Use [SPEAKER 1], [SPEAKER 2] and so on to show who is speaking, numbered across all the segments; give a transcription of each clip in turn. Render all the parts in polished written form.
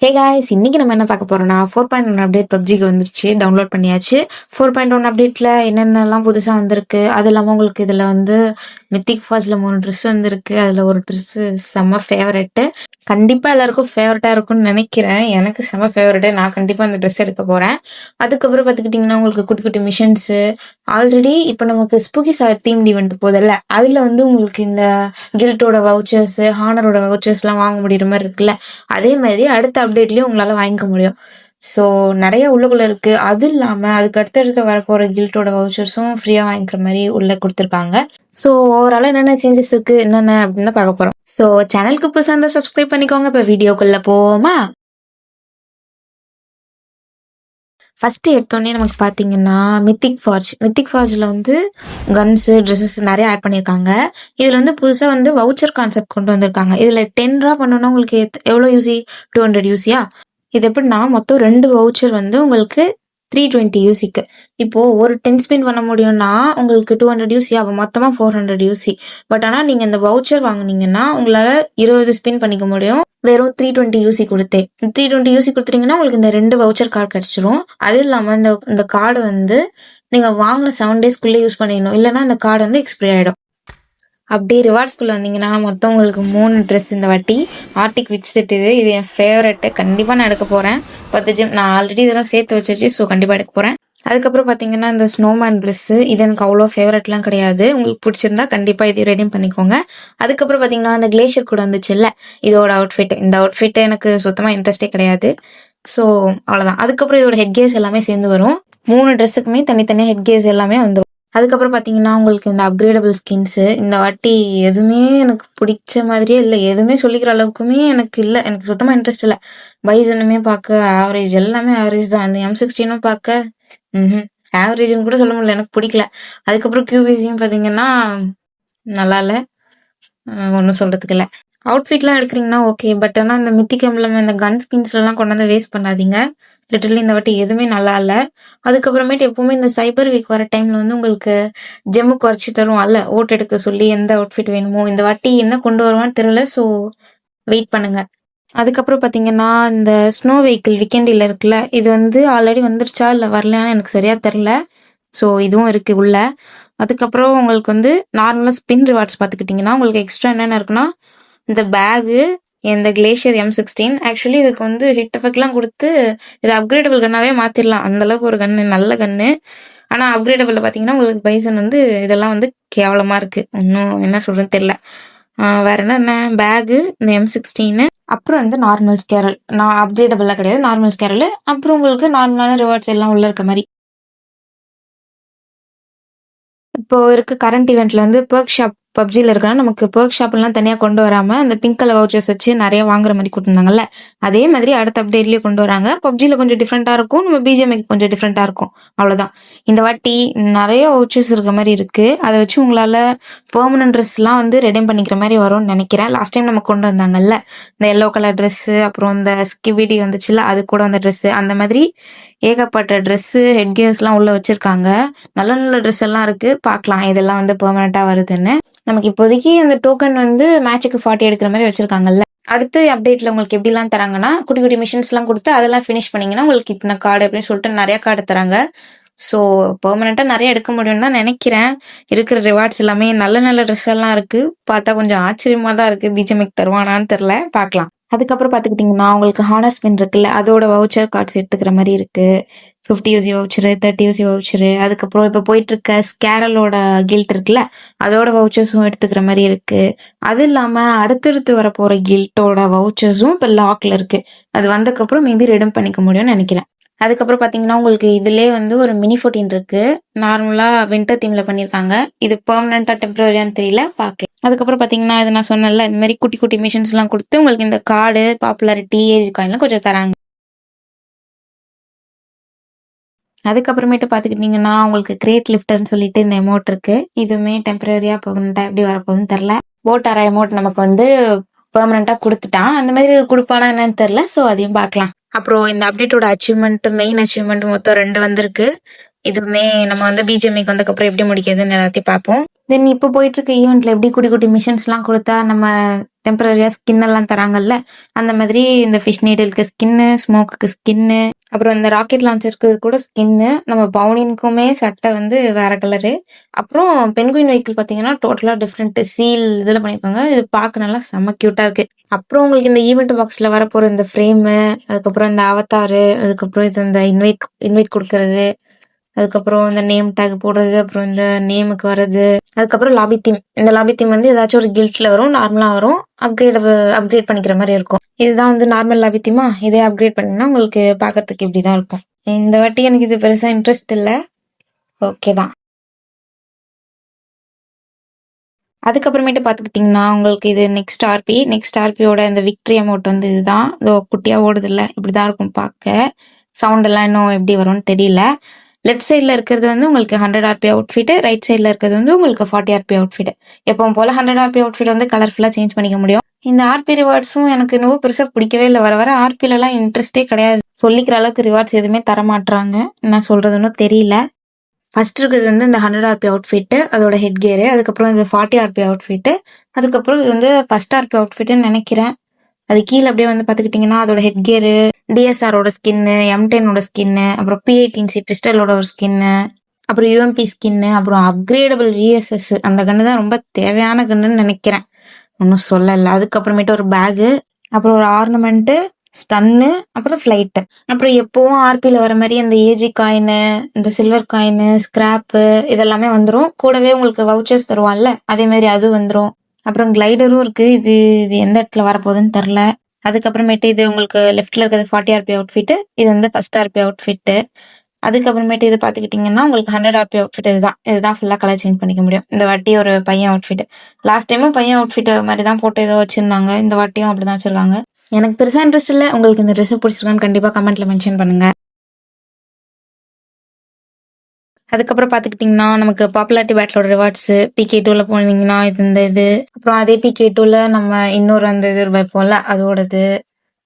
[SPEAKER 1] Hey guys, இன்னைக்கு நம்ம என்ன பார்க்க போறோம்னா 4.1 அப்டேட் பப்ஜிக்கு வந்துருச்சு. டவுன்லோட் பண்ணியாச்சு. 4.1 அப்டேட்ல என்னென்னலாம் புதுசா வந்திருக்கு, அது இல்லாம உங்களுக்கு இதுல வந்து மித்திக் ஃபால்ஸ்ல 3 ட்ரெஸ் வந்திருக்கு. அதுல ஒரு ட்ரெஸ் செம்ம ஃபேவரெட். கண்டிப்பா எல்லாருக்கும் ஃபேவரட்டா இருக்கும்னு நினைக்கிறேன். எனக்கு செம்ம ஃபேவரட். நான் கண்டிப்பா அந்த ட்ரெஸ் எடுக்க போறேன். அதுக்கப்புறம் பார்த்துக்கிட்டிங்கன்னா உங்களுக்கு குட்டி குட்டி மிஷன்ஸ் ஆல்ரெடி இப்போ நமக்கு ஸ்பூக்கி தீம்டு ஈவெண்ட் போதில்ல, அதுல வந்து உங்களுக்கு இந்த கில்ட்டோட வவுச்சர்ஸ், ஹானரோட வவுச்சர்ஸ்லாம் வாங்க முடியுற மாதிரி இருக்குல்ல, அதே மாதிரி அடுத்த அப்டேட்லயும் உங்களால வாங்கிக்க முடியும். ஸோ நிறைய உள்ளுக்குள்ள இருக்கு. அது இல்லாம அதுக்கு அடுத்தடுத்து வரப்போற கில்ட்டோட வவுச்சர்ஸும் ஃப்ரீயா வாங்கிக்கிற மாதிரி உள்ள கொடுத்துருக்காங்க. ஸோ ஓவரால என்னென்ன சேஞ்சஸ் இருக்கு என்னென்ன அப்படின்னு பார்க்க போறோம். ஸோ சேனலுக்கு புதுசாக இருந்தால் சப்ஸ்கிரைப் பண்ணிக்கோங்க. இப்போ வீடியோக்குள்ள போமா. ஃபர்ஸ்ட் எடுத்தோடனே நமக்கு பார்த்தீங்கன்னா மித்திக் ஃபார்ஜில் வந்து கன்ஸு ட்ரெஸ்ஸஸ் நிறைய ஆட் பண்ணியிருக்காங்க. இதில் வந்து புதுசாக வந்து வவுச்சர் கான்செப்ட் கொண்டு வந்திருக்காங்க. இதில் 10 ரூபா பண்ணோன்னா உங்களுக்கு எவ்வளோ யூசி? 200 யூசியா? இது எப்படின்னா மொத்தம் 2 வவுச்சர் வந்து உங்களுக்கு 320 யூசிக்கு. இப்போ ஒரு 10 ஸ்பின் பண்ண முடியும்னா உங்களுக்கு 200 யூசி ஆகும். மொத்தமா 400 யூசி. பட் ஆனா நீங்க இந்த வவுச்சர் வாங்குனீங்கன்னா உங்களால 20 ஸ்பின் பண்ணிக்க முடியும். வெறும் 320 யூசி கொடுத்தே. 320 யூசி கொடுத்துட்டீங்கன்னா உங்களுக்கு இந்த 2 வவுச்சர் கார்டு கிடைச்சிரும். அது இல்லாம இந்த கார்டு வந்து நீங்க வாங்கின 7 டேஸ்க்குள்ளே யூஸ் பண்ணிடணும். இல்லைன்னா இந்த கார்டு வந்து எக்ஸ்பிரி ஆயிடும். அப்படியே ரிவார்ட்ஸ்குள்ள வந்தீங்கன்னா மொத்தம் உங்களுக்கு 3 ட்ரெஸ் இந்த வாட்டி. ஆர்டிக் விச் செட் இது என் ஃபேவரெட்டு. கண்டிப்பாக நான் எடுக்க போகிறேன். 10 ஜெம் நான் ஆல்ரெடி இதெல்லாம் சேர்த்து வச்சிருச்சு. ஸோ கண்டிப்பாக எடுக்க போகிறேன். அதுக்கப்புறம் பார்த்தீங்கன்னா இந்த ஸ்னோமேன் ட்ரெஸ்ஸு இது எனக்கு அவ்வளோ ஃபேவரெட்லாம் கிடையாது. உங்களுக்கு பிடிச்சிருந்தா கண்டிப்பாக இது ரெடியும் பண்ணிக்கோங்க. அதுக்கப்புறம் பார்த்தீங்கன்னா அந்த கிளேஷியர் கூட வந்துச்சுல்ல, இதோட அவுட்ஃபிட். இந்த அவுட்ஃபிட் எனக்கு சுத்தமாக இன்ட்ரெஸ்டே கிடையாது. ஸோ அவ்வளோதான். அதுக்கப்புறம் இதோட ஹெட் கேர்ஸ் எல்லாமே சேர்ந்து வரும். 3 ட்ரெஸ்ஸுக்குமே தனித்தனியாக ஹெட் கேர்ஸ் எல்லாமே வந்துடும். அதுக்கப்புறம் பார்த்தீங்கன்னா உங்களுக்கு இந்த அப்கிரேடபிள் ஸ்கின்ஸு இந்த வாட்டி எதுவுமே எனக்கு பிடிச்ச மாதிரியே இல்லை. எதுவுமே சொல்லிக்கிற அளவுக்குமே எனக்கு இல்லை. எனக்கு சுத்தமாக இன்ட்ரெஸ்ட் இல்லை. பைசனுமே பார்க்க ஆவரேஜ், எல்லாமே ஆவரேஜ் தான். அந்த M16 பார்க்க ஆவரேஜ்னு கூட சொல்ல முடியல, எனக்கு பிடிக்கல. அதுக்கப்புறம் கியூபிசியும் பார்த்தீங்கன்னா நல்லா இல்லை, ஒன்றும் சொல்கிறதுக்கு இல்லை. அவுட்ஃபிட்லாம் எடுக்கிறீங்கன்னா ஓகே. பட் ஆனால் இந்த மித்திக் எம்ப்ளம் இந்த கன் ஸ்கின்ஸ்லாம் கொண்டு வந்து வேஸ்ட் பண்ணாதீங்க. லிட்டரலி இந்த வாட்டி எதுவுமே நல்லா இல்லை. அதுக்கப்புறமேட்டு எப்பவுமே இந்த சைபர் வீக் வர டைம்ல வந்து உங்களுக்கு ஜெம்மு குறைச்சி தரும் அல்ல, ஓட்டு எடுக்க சொல்லி எந்த அவுட்ஃபிட் வேணுமோ. இந்த வாட்டி என்ன கொண்டு வருவான்னு தெரியல. ஸோ வெயிட் பண்ணுங்க. அதுக்கப்புறம் பார்த்தீங்கன்னா இந்த ஸ்னோ வெஹிக்கிள் வீக்கெண்டில் இருக்குல்ல, இது வந்து ஆல்ரெடி வந்துருச்சா இல்லை வரலையான்னு எனக்கு சரியா தெரில. ஸோ இதுவும் இருக்கு உள்ள. அதுக்கப்புறம் உங்களுக்கு வந்து நார்மலாக ஸ்பின் ரிவார்ட்ஸ் பார்த்துக்கிட்டிங்கன்னா உங்களுக்கு எக்ஸ்ட்ரா என்னென்ன இருக்குன்னா இந்த பேகு, இந்த கிளேஷியர் M16. ஆக்சுவலி இதுக்கு வந்து ஹிட் எஃபெக்ட்லாம் கொடுத்து இது அப்கிரேடபிள் கன்னாவே மாற்றிடலாம். அந்தளவுக்கு ஒரு கன்று, நல்ல கன்று. ஆனால் அப்கிரேடபிளில் பார்த்தீங்கன்னா உங்களுக்கு பைசன் வந்து இதெல்லாம் வந்து கேவலமாக இருக்குது. இன்னும் என்ன சொல்கிறேன்னு தெரில. வேற என்ன பேகு, இந்த M16, அப்புறம் வந்து நார்மல் ஸ்கேரல். நான் அப்கிரேடபிளாக கிடையாது, நார்மல் ஸ்கேரல். அப்புறம் உங்களுக்கு நார்மலான ரிவார்ட்ஸ் எல்லாம் உள்ள இருக்க மாதிரி. இப்போ இருக்க கரண்ட் ஈவெண்ட்ல வந்து பெர்க் ஷாப் பப்ஜியில் இருக்கனா நமக்கு பெர்க் ஷாப்லாம் தனியாக கொண்டு வராமல் அந்த பிங்க் கலர் வவுச்சர்ஸ் வச்சு நிறைய வாங்குற மாதிரி கொடுத்துருந்தாங்கல்ல, அதே மாதிரி அடுத்த அப்டேட்லேயே கொண்டு வராங்க. பப்ஜியில் கொஞ்சம் டிஃப்ரெண்ட்டாக இருக்கும், நம்ம பிஜிஎம்ஐக்கு கொஞ்சம் டிஃப்ரெண்ட்டாக இருக்கும். அவ்வளோதான். இந்த வாட்டி நிறைய வவுச்சர்ஸ் இருக்க மாதிரி இருக்குது. அதை வச்சு உங்களால் பெர்மனன்ட் ட்ரெஸ்லாம் வந்து ரெடீம் பண்ணிக்கிற மாதிரி வரும்னு நினைக்கிறேன். லாஸ்ட் டைம் நம்ம கொண்டு வந்தாங்கல்ல இந்த எல்லோ கலர் ட்ரெஸ்ஸு, அப்புறம் இந்த ஸ்கிவிடி வந்துச்சுல்ல, அது கூட வந்த ட்ரெஸ்ஸு, அந்த மாதிரி ஏகப்பட்ட ட்ரெஸ்ஸு ஹெட் கியர்ஸ்லாம் உள்ளே வச்சுருக்காங்க. நல்ல நல்ல ட்ரெஸ் எல்லாம் இருக்குது. பார்க்கலாம் இதெல்லாம் வந்து பெர்மனெண்ட்டாக வருதுன்னு. நமக்கு இப்போதைக்கு அந்த டோக்கன் வந்து மேட்சுக்கு 40 எடுக்கிற மாதிரி வச்சிருக்காங்கல்ல. அடுத்து அப்டேட்ல உங்களுக்கு எப்படிலாம் தராங்கன்னா குட்டி குட்டி மிஷின்ஸ்லாம் கொடுத்து அதெல்லாம் ஃபினிஷ் பண்ணீங்கன்னா உங்களுக்கு இத்தனை கார்டு அப்படின்னு சொல்லிட்டு நிறைய கார்டு தராங்க. ஸோ பெர்மனெண்ட்டாக நிறைய எடுக்க முடியும்னு தான் நினைக்கிறேன். இருக்கிற ரிவார்ட்ஸ் எல்லாமே நல்ல நல்ல ட்ரெஸ் எல்லாம் இருக்குது. பார்த்தா கொஞ்சம் ஆச்சரியமாக தான் இருக்குது. பிஜிஎம்ஐக்கு தருவானான்னு தெரில, பார்க்கலாம். அதுக்கப்புறம் பார்த்துக்கிட்டிங்கன்னா உங்களுக்கு ஹானர் ஸ்பின் இருக்குல்ல, அதோட வவுச்சர் கார்ட்ஸ் எடுத்துக்கிற மாதிரி இருக்குது. 50 யூசி வவுச்சரு, 30 யூசி வவுச்சரு. அதுக்கப்புறம் இப்போ போயிட்டு இருக்க ஸ்கேரலோட கில்ட் இருக்குல்ல, அதோட வவுச்சர்ஸும் எடுத்துக்கிற மாதிரி இருக்கு. அது இல்லாமல் அடுத்தடுத்து வர போகிற கில்ட்டோட வவுச்சர்ஸும் இப்போ லாக்ல இருக்கு. அது வந்ததுக்கப்புறம் மேபி ரெடம் பண்ணிக்க முடியும்னு நினைக்கிறேன். அதுக்கப்புறம் பார்த்தீங்கன்னா உங்களுக்கு இதுலேயே வந்து ஒரு மினி 14 இருக்கு. நார்மலாக வின்டர் தீம்ல பண்ணியிருக்காங்க. இது பெர்மனெண்ட்டாக டெம்பரரியான்னு தெரியல, பார்க்கலாம். அதுக்கப்புறம் பார்த்தீங்கன்னா இது நான் சொன்னேன்ல, இந்த மாதிரி குட்டி குட்டி மிஷின்ஸ்லாம் கொடுத்து உங்களுக்கு இந்த கார்டு, பாப்புலாரிட்டி, ஏஜ் காயின்லாம் கொஞ்சம் தராங்க. அதுக்கப்புறமேட்டு பார்த்துக்கிட்டிங்கன்னா உங்களுக்கு கிரேட் லிஃப்டர்னு சொல்லிட்டு இந்த எமௌண்ட் இருக்கு. இதுவுமே டெம்பரரியா பெர்மனெண்ட்டாக எப்படி வரப்போகுதுன்னு தெரில. போட்டாரா எமௌண்ட் நமக்கு வந்து பெர்மனெண்ட்டாக கொடுத்துட்டான். அந்த மாதிரி கொடுப்பானா என்னன்னு தெரில. ஸோ அதையும் பார்க்கலாம். அப்புறம் இந்த அப்டேட்டோட அச்சீவ்மெண்ட், மெயின் அச்சீவ்மெண்ட் மொத்தம் 2 வந்திருக்கு. இதுவுமே நம்ம வந்து பிஜிஎம்ஐக்கு வந்ததுக்கப்புறம் எப்படி முடிக்கிறதுன்னு எல்லாத்தையும் பார்ப்போம். தென் இப்போ போயிட்டு இருக்க ஈவெண்ட்ல எப்படி குட்டி குட்டி மிஷின்ஸ்லாம் கொடுத்தா நம்ம டெம்பரரியா ஸ்கின் எல்லாம் தராங்கல்ல, அந்த மாதிரி இந்த ஃபிஷ் நீடிலுக்கு ஸ்கின்னு, ஸ்மோக்குக்கு ஸ்கின்னு, அப்புறம் இந்த ராக்கெட் லான்ச்சருக்கு கூட ஸ்கின்னு, நம்ம பவுனின்க்குமே சட்டை வந்து வேற கலரு. அப்புறம் பென்குயின் வெஹிக்கிள் பார்த்தீங்கன்னா டோட்டலா டிஃப்ரெண்ட் சீல் இதில் பண்ணியிருக்காங்க. இது பார்க்க நல்லா செம்ம கியூட்டா இருக்கு. அப்புறம் உங்களுக்கு இந்த ஈவெண்ட் பாக்ஸ்ல வரப்போற இந்த ஃப்ரேமு, அதுக்கப்புறம் இந்த அவதாரு, அதுக்கப்புறம் இது இந்த இன்வைட் இன்வைட் கொடுக்கறது, அதுக்கப்புறம் இந்த நேம் டேக் போடுறது, அப்புறம் இந்த நேமுக்கு வர்றது, அதுக்கப்புறம் லாபி தீம். இந்த லாபி தீம் வந்து ஏதாச்சும் ஒரு கில்ட்ல வரும், நார்மலா வரும், அப்கிரேட் பண்ணிக்கிற மாதிரி இருக்கும். இதுதான் வந்து நார்மல் லாபி தீமா, இதே அப்கிரேட் பண்ணினா உங்களுக்கு பாக்கிறதுக்கு இப்படிதான் இருக்கும். இந்த வாட்டி எனக்கு இது பெருசா இன்ட்ரெஸ்ட் இல்ல, ஓகே தான். அதுக்கப்புறமேட்டு பார்த்துக்கிட்டிங்கன்னா உங்களுக்கு இது நெக்ஸ்ட் ஆர்பியோட இந்த விக்ட்ரி அமௌண்ட் வந்து இதுதான். இதோ குட்டியா ஓடுது இல்ல, இப்படிதான் இருக்கும் பார்க்க. சவுண்ட் எல்லாம் இன்னும் எப்படி வரும்னு தெரியல. லெஃப்ட் சைடில் இருக்கிறது வந்து உங்களுக்கு 100 ஆர்பி அவுட்ஃபிட், ரைட் சைடில் இருக்கிறது வந்து உங்களுக்கு 40 ஆர்பி அவுட்ஃபிட். எப்பவும் போல 100 ஆர்பி அவுட்ஃபிட் வந்து கலர்ஃபுல்லாக சேஞ்ச் பண்ணிக்க முடியும். இந்த ஆர்பி ரிவார்ட்ஸும் எனக்கு இன்னும் பெருசாக பிடிக்கவே இல்லை. வர வர ஆர்பிலலாம் இன்ட்ரெஸ்டே கிடையாது. சொல்லிக்கிற அளவுக்கு ரிவார்ட்ஸ் எதுவுமே தர மாட்டாங்க. என்ன சொல்றதுன்னு தெரியல. ஃபர்ஸ்ட் இருக்கிறது வந்து இந்த 100 ஆர்பி அவுட்ஃபிட், அதோட ஹெட் கியரு, அதுக்கப்புறம் இந்த 40 ஆர்பி அவுட்ஃபிட், அதுக்கப்புறம் இது வந்து ஃபர்ஸ்ட் ஆர்பி அவுட்ஃபிட்னு நினைக்கிறேன். அது கீழே அப்படியே வந்து பார்த்துக்கிட்டிங்கன்னா அதோட ஹெட் கியரு, டிஎஸ்ஆரோட ஸ்கின்னு, M10ஓட ஸ்கின்னு, அப்புறம் P18C பிஸ்டலோட ஒரு ஸ்கின்னு, அப்புறம் UMP ஸ்கின்னு, அப்புறம் அப்கிரேடபிள் VSS அந்த கன்று தான் ரொம்ப தேவையான கன்னுன்னு நினைக்கிறேன். ஒன்றும் சொல்லலை. அதுக்கப்புறமேட்டு ஒரு பேகு, அப்புறம் ஒரு ஆர்னமெண்ட்டு, ஸ்டன்னு, அப்புறம் ஃப்ளைட்டு. அப்புறம் எப்பவும் ஆர்பியில் வர மாதிரி அந்த ஏஜி காயினு, இந்த சில்வர் காயினு, ஸ்கிராப்பு இதெல்லாமே வந்துடும். கூடவே உங்களுக்கு வவுச்சர்ஸ் தருவான்ல, அதே மாதிரி அது வந்துடும். அப்புறம் கிளைடரும் இருக்கு. இது எந்த இடத்துல வரப்போகுதுன்னு தெரில. அதுக்கப்புறமேட்டு இது உங்களுக்கு லெஃப்ட்ல இருக்கிறது 40 ஆர்பி அவுட்ஃபிட், இது வந்து ஃபர்ஸ்ட் ஆர்பி அவுட்ஃபிட். அதுக்கப்புறமேட்டு இது பார்த்துக்கிட்டிங்கன்னா உங்களுக்கு 100 ஆர்பி அவுட்ஃபிட். இதுதான் ஃபுல்லாக கலர் சேஞ்ச் பண்ணிக்க முடியும். இந்த வாட்டி ஒரு பையன் அவுட்ஃபிட். லாஸ்ட் டைமும் பையன் அவுட்ஃபிட் மாதிரி தான் போட்டு ஏதோ வச்சிருந்தாங்க. இந்த வாட்டியும் அப்படிதான் வச்சிருக்காங்க. எனக்கு பெருசா இன்ட்ரெஸ்ட் இல்லை. உங்களுக்கு இந்த ட்ரெஸ் பிடிச்சிருக்கான்னு கண்டிப்பா கமெண்ட்ல மென்ஷன் பண்ணுங்க. அதுக்கப்புறம் பார்த்துக்கிட்டிங்கன்னா நமக்கு பாப்புலாரிட்டி பேட்டிலோட ரிவார்ட்ஸ் PK2ல போனீங்கன்னா இது அப்புறம் அதே PK2ல நம்ம இன்னொரு அந்த இது வைப்போம்ல அதோடது.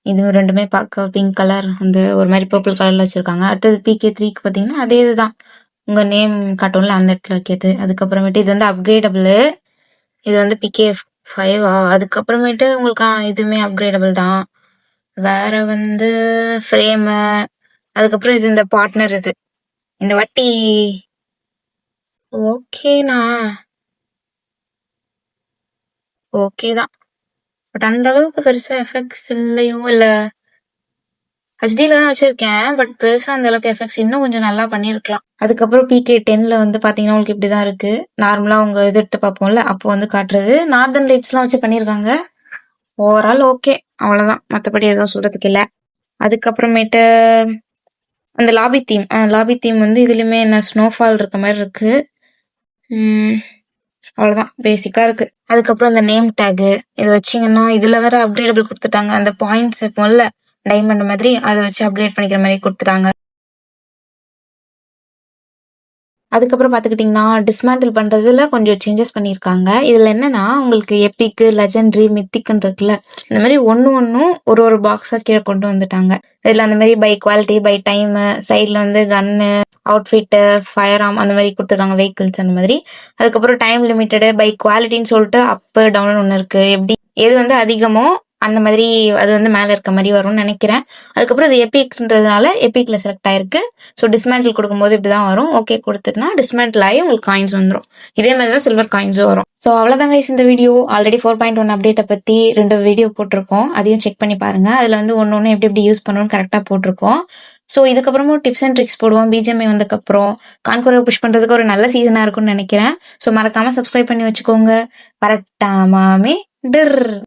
[SPEAKER 1] இது ரெண்டுமே பார்க்க பிங்க் கலர் அந்த ஒரு மாதிரி பர்பிள் கலர்ல வச்சிருக்காங்க. அடுத்தது PK3க்கு பார்த்தீங்கன்னா அதே இதுதான், உங்க நேம் காட்டும்ல அந்த இடத்துல வைக்கிறது. அதுக்கப்புறமேட்டு இது வந்து அப்கிரேடபிள். இது வந்து PK5. அதுக்கப்புறமேட்டு உங்களுக்கு இதுவுமே அப்கிரேடபிள் தான். வேற வந்து ஃப்ரேமு, அதுக்கப்புறம் இது இந்த பார்ட்னர். இது இந்த வாட்டி ஓகே தான். பட் அந்த அளவுக்கு பெருசா எஃபெக்ட்ஸ் இல்லையோ, இல்ல ஹெச்டில தான் வச்சிருக்கேன். பட் பெருசா அந்த அளவுக்கு எஃபெக்ட்ஸ் இன்னும் கொஞ்சம் நல்லா பண்ணிருக்கலாம். அதுக்கப்புறம் PK10ல வந்து பாத்தீங்கன்னா உங்களுக்கு இப்படிதான் இருக்கு. நார்மலா உங்க இது எடுத்து பார்ப்போம்ல அப்போ வந்து காட்டுறது. நார்தன் லைட்ஸ் எல்லாம் வச்சு பண்ணிருக்காங்க. ஓவரால் ஓகே, அவ்வளவுதான். மத்தபடி எதுவும் சொல்றதுக்கு இல்ல. அதுக்கப்புறமேட்டு அந்த லாபி தீம் வந்து இதுலயுமே என்ன ஸ்னோஃபால் இருக்க மாதிரி இருக்கு. அவ்வளவுதான், பேசிக்கா இருக்கு. அதுக்கப்புறம் இந்த நேம் டேகு இதை வச்சீங்கன்னா இதுல வேற அப்கிரேடபிள் கொடுத்துட்டாங்க. அந்த பாயிண்ட்ஸ் இருக்கும்ல டைமண்ட் மாதிரி, அதை வச்சு அப்கிரேட் பண்ணிக்கிற மாதிரி கொடுத்துட்டாங்க. அதுக்கப்புறம் பார்த்துக்கிட்டிங்கன்னா டிஸ்மேண்டில் பண்ணுறதுல கொஞ்சம் சேஞ்சஸ் பண்ணியிருக்காங்க. இதில் என்னன்னா உங்களுக்கு எப்பிக்கு, லெஜெண்டரி, மித்திக்குன்னு இருக்குல்ல, இந்த மாதிரி ஒன்றும் ஒரு பாக்ஸாக கீழே கொண்டு வந்துட்டாங்க. இதில் அந்த மாதிரி பை குவாலிட்டி, பை டைமு, சைடில் வந்து கன்னு, அவுட்ஃபிட்டு, ஃபயர் ஆர்ம் அந்த மாதிரி கொடுத்துருக்காங்க, வெஹிக்கிள்ஸ் அந்த மாதிரி. அதுக்கப்புறம் டைம் லிமிட்டடு, பை குவாலிட்டின்னு சொல்லிட்டு அப்பு டவுன் ஒன்று இருக்குது. எப்படி எது வந்து அதிகமோ அந்த மாதிரி அது வந்து மேலே இருக்க மாதிரி வரும்னு நினைக்கிறேன். அதுக்கப்புறம் இது எப்பிக்ன்றதுனால எப்பிக்ல செலக்ட் ஆயிருக்கு. ஸோ டிஸ்மேண்டில் கொடுக்கும்போது இப்படிதான் வரும். ஓகே கொடுத்துட்டுனா டிஸ்மேண்டில் ஆகி உங்களுக்கு காயின்ஸ் வந்துடும். இதே மாதிரி தான் சில்வர் காயின்ஸும் வரும். ஸோ அவ்வளோதாங்க இந்த வீடியோ. ஆல்ரெடி 4.1 அப்டேட்டை பற்றி 2 வீடியோ போட்டிருக்கோம், அதையும் செக் பண்ணி பாருங்க. அதில் வந்து ஒன்று எப்படி யூஸ் பண்ணணும்னு கரெக்டாக போட்டிருக்கோம். ஸோ இதுக்கப்புறமும் டிப்ஸ் அண்ட் ட்ரிக்ஸ் போடுவோம். BGMI வந்ததுக்கப்புறம் கான்குரர் புஷ் பண்ணுறதுக்கு ஒரு நல்ல சீசனாக இருக்கும்னு நினைக்கிறேன். ஸோ மறக்காமல் சப்ஸ்கிரைப் பண்ணி வச்சுக்கோங்க. பரட்டாமாமே டிர்.